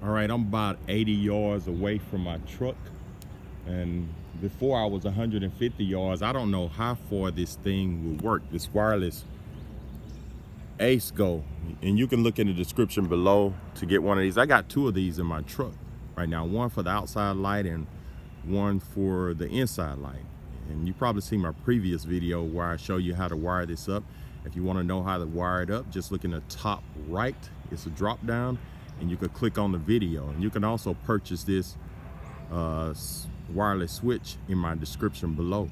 All right, I'm about 80 yards away from my truck, and before I was 150 yards. I don't know how far this thing will work, this wireless Acegoo, and you can look in the description below to get one of these. I got two of these in my truck right now, one for the outside light and one for the inside light. And you probably seen my previous video where I show you how to wire this up. If you want to know how to wire it up, just look in the top right. It's a drop down, and you can click on the video. And you can also purchase this wireless switch in my description below.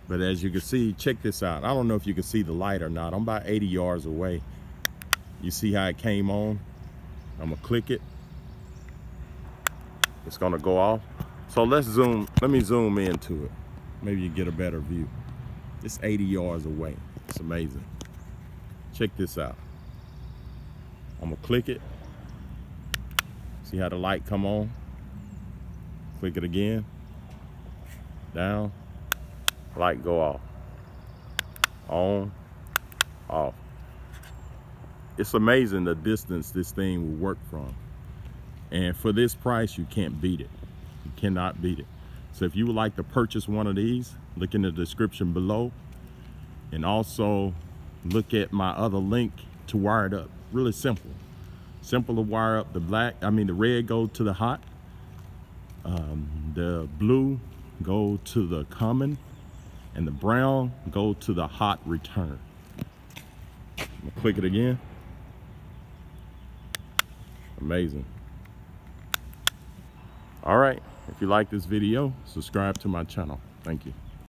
But as you can see, check this out. I don't know if you can see the light or not. I'm about 80 yards away. You see how it came on? I'm gonna click it. It's gonna go off. So let me zoom into it. Maybe you get a better view. It's 80 yards away. It's amazing. Check this out. I'm gonna click it. See how the light come on? Click it again. Down. Light go off. On. Off. It's amazing the distance this thing will work from. And for this price, you can't beat it. You cannot beat it. So if you would like to purchase one of these, look in the description below. And also look at my other link to wire it up. Really simple. Simple to wire up. The red go to the hot. The blue go to the common. And the brown go to the hot return. I'm gonna click it again. Amazing. All right, if you like this video, subscribe to my channel. Thank you.